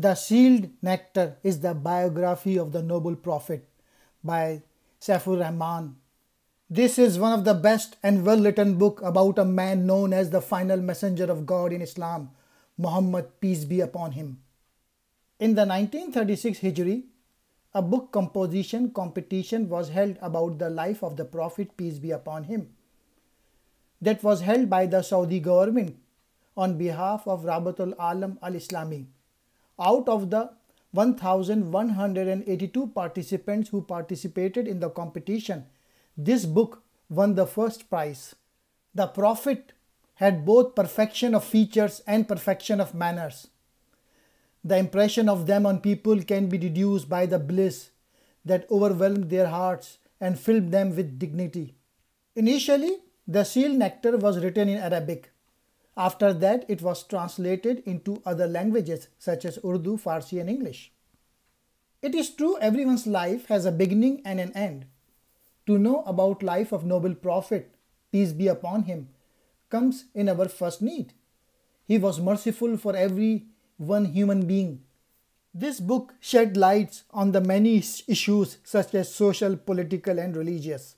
The Sealed Nectar is the biography of the noble prophet by Safi-ur-Rahman. This is one of the best and well-written book about a man known as the final messenger of God in Islam, Muhammad, peace be upon him. In the 1936 Hijri, a book composition competition was held about the life of the Prophet, peace be upon him. That was held by the Saudi government on behalf of Rabatul Alam al-Islami. Out of the 1,182 participants who participated in the competition, this book won the first prize. The Prophet had both perfection of features and perfection of manners. The impression of them on people can be deduced by the bliss that overwhelmed their hearts and filled them with dignity. Initially, the Sealed Nectar was written in Arabic. After that, it was translated into other languages such as Urdu, Farsi and English. It is true everyone's life has a beginning and an end. To know about life of noble prophet, peace be upon him, comes in our first need. He was merciful for every one human being. This book shed lights on the many issues such as social, political and religious.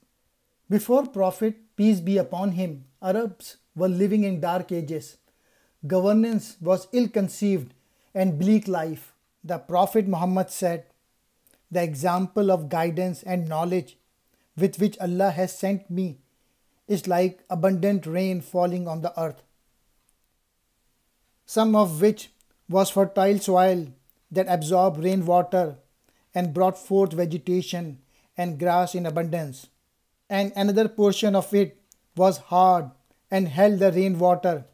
Before Prophet, peace be upon him, Arabs were living in dark ages. Governance was ill-conceived and bleak life. The Prophet Muhammad said, "The example of guidance and knowledge with which Allah has sent me is like abundant rain falling on the earth, some of which was fertile soil that absorbed rainwater and brought forth vegetation and grass in abundance, and another portion of it was hard and held the rainwater,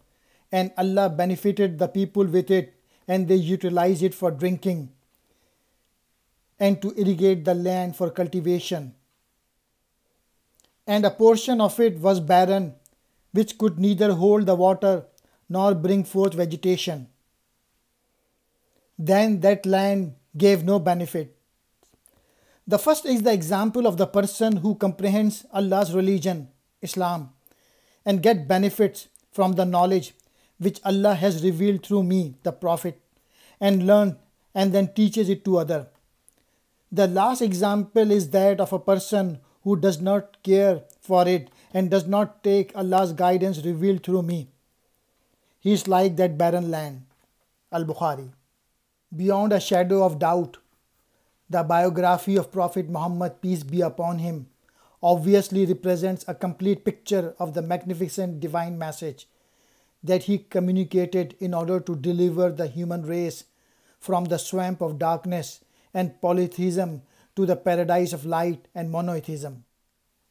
and Allah benefited the people with it, and they utilized it for drinking and to irrigate the land for cultivation. And a portion of it was barren, which could neither hold the water nor bring forth vegetation. Then that land gave no benefit." The first is the example of the person who comprehends Allah's religion, Islam, and get benefits from the knowledge which Allah has revealed through me, the Prophet, and learned and then teaches it to others. The last example is that of a person who does not care for it and does not take Allah's guidance revealed through me. He is like that barren land. Al-Bukhari. Beyond a shadow of doubt, the biography of Prophet Muhammad, peace be upon him, obviously represents a complete picture of the magnificent divine message that he communicated in order to deliver the human race from the swamp of darkness and polytheism to the paradise of light and monotheism.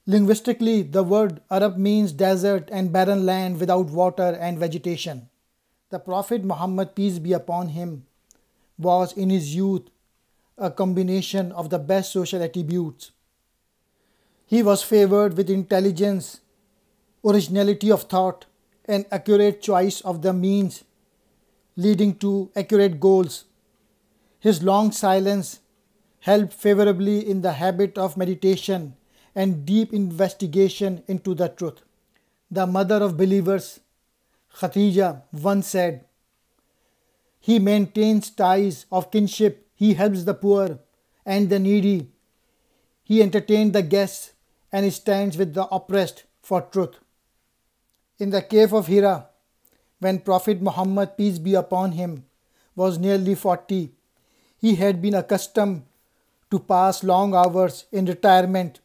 Linguistically, the word Arab means desert and barren land without water and vegetation. The Prophet Muhammad, peace be upon him, was in his youth a combination of the best social attributes. He was favored with intelligence, originality of thought, and accurate choice of the means leading to accurate goals. His long silence helped favorably in the habit of meditation and deep investigation into the truth. The mother of believers, Khadija, once said, "He maintains ties of kinship, he helps the poor and the needy, he entertains the guests and stands with the oppressed for truth." In the cave of Hira, when Prophet Muhammad, peace be upon him, was nearly 40, he had been accustomed to pass long hours in retirement,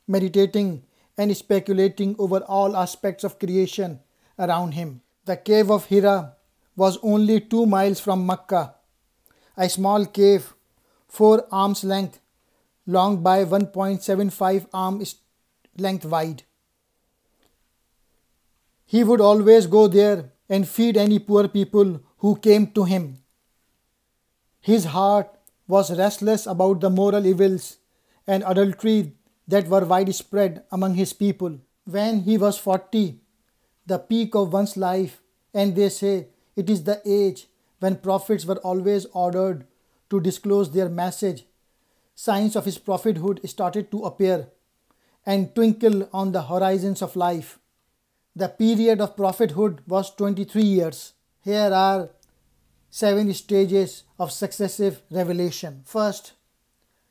meditating and speculating over all aspects of creation around him. The cave of Hira was only 2 miles from Mecca, a small cave 4 arms length long by 1.75 arms length wide. He would always go there and feed any poor people who came to him. His heart was restless about the moral evils and adultery that were widespread among his people. When he was 40, the peak of one's life, and they say it is the age when prophets were always ordered to disclose their message, signs of his prophethood started to appear and twinkle on the horizons of life. The period of prophethood was 23 years. Here are 7 stages of successive revelation. First,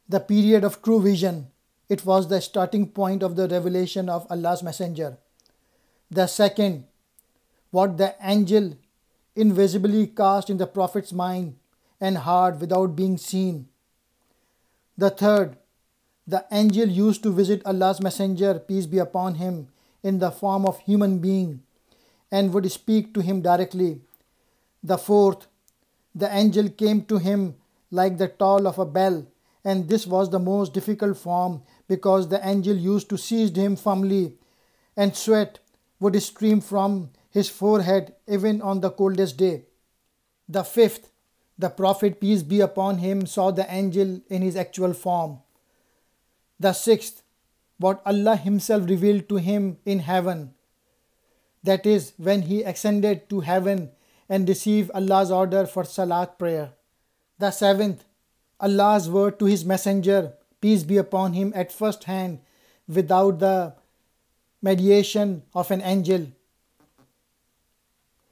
the period of true vision. It was the starting point of the revelation of Allah's Messenger. The second, what the angel invisibly cast in the Prophet's mind and heart without being seen. The third, the angel used to visit Allah's Messenger, peace be upon him, in the form of human being and would speak to him directly. The fourth, the angel came to him like the toll of a bell, and this was the most difficult form because the angel used to seize him firmly, and sweat would stream from his forehead even on the coldest day. The fifth, the Prophet, peace be upon him, saw the angel in his actual form. The sixth, what Allah himself revealed to him in heaven, that is, when he ascended to heaven and received Allah's order for Salat prayer. The seventh, Allah's word to his messenger, peace be upon him, at first hand, without the mediation of an angel.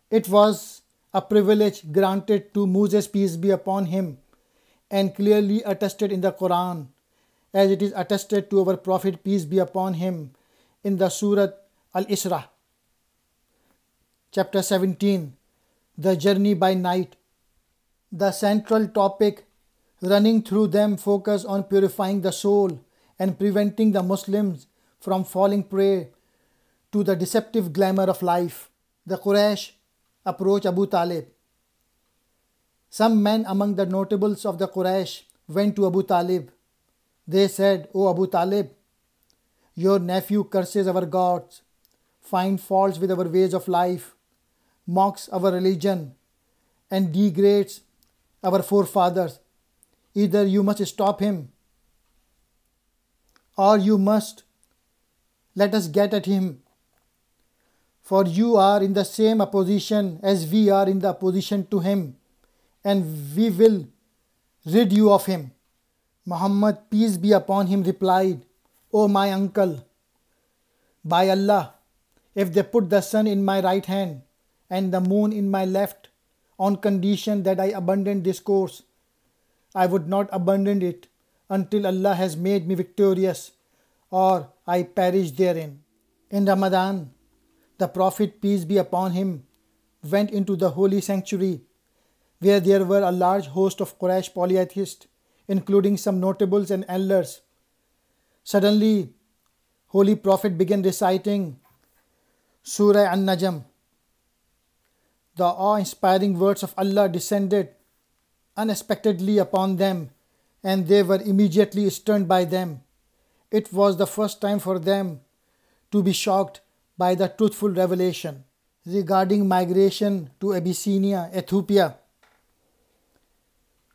It was a privilege granted to Moses, peace be upon him, and clearly attested in the Quran, as it is attested to our Prophet, peace be upon him, in the Surah Al-Isra, chapter 17, the journey by night. The central topic running through them focus on purifying the soul and preventing the Muslims from falling prey to the deceptive glamour of life. The Quraysh approached Abu Talib. Some men among the notables of the Quraysh went to Abu Talib. They said, "O Abu Talib, your nephew curses our gods, finds faults with our ways of life, mocks our religion, and degrades our forefathers. Either you must stop him, or you must let us get at him, for you are in the same opposition as we are in the opposition to him, and we will rid you of him." Muhammad, peace be upon him, replied, "O my uncle, by Allah, if they put the sun in my right hand and the moon in my left, on condition that I abandon this course, I would not abandon it until Allah has made me victorious, or I perish therein." In Ramadan, the Prophet, peace be upon him, went into the holy sanctuary, where there were a large host of Quraysh polytheists, including some notables and elders. Suddenly, Holy Prophet began reciting Surah An-Najm. The awe-inspiring words of Allah descended unexpectedly upon them, and they were immediately stunned by them. It was the first time for them to be shocked by the truthful revelation regarding migration to Abyssinia, Ethiopia.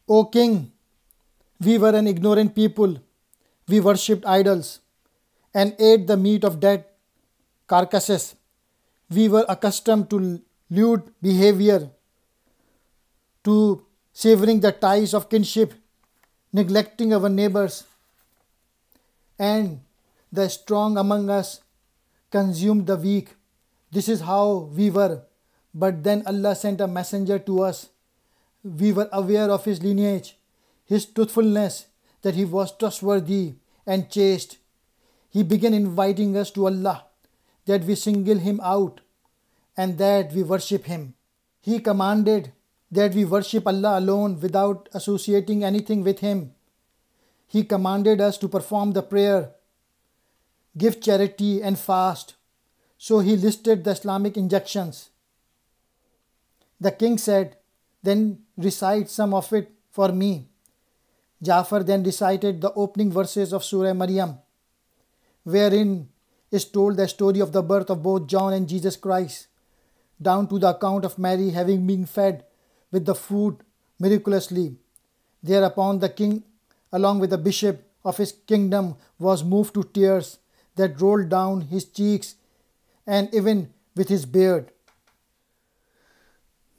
"O king, we were an ignorant people. We worshipped idols and ate the meat of dead carcasses. We were accustomed to lewd behavior, to severing the ties of kinship, neglecting our neighbors, and the strong among us consumed the weak. This is how we were. But then Allah sent a messenger to us. We were aware of his lineage, his truthfulness, that he was trustworthy and chaste. He began inviting us to Allah, that we single him out and that we worship him. He commanded that we worship Allah alone without associating anything with him. He commanded us to perform the prayer, give charity and fast. So he listed the Islamic injunctions." The king said, "Then recite some of it for me." Jafar then recited the opening verses of Surah Maryam, wherein is told the story of the birth of both John and Jesus Christ, down to the account of Mary having been fed with the food miraculously. Thereupon the king, along with the bishop of his kingdom, was moved to tears that rolled down his cheeks and even with his beard.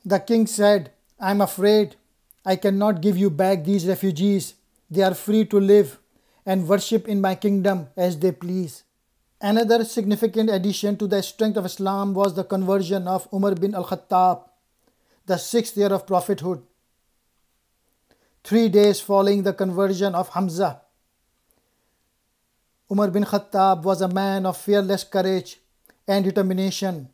The king said, "I am afraid I cannot give you back these refugees. They are free to live and worship in my kingdom as they please." Another significant addition to the strength of Islam was the conversion of Umar bin al-Khattab. the 6th year of prophethood. 3 days following the conversion of Hamza, Umar bin Khattab was a man of fearless courage and determination.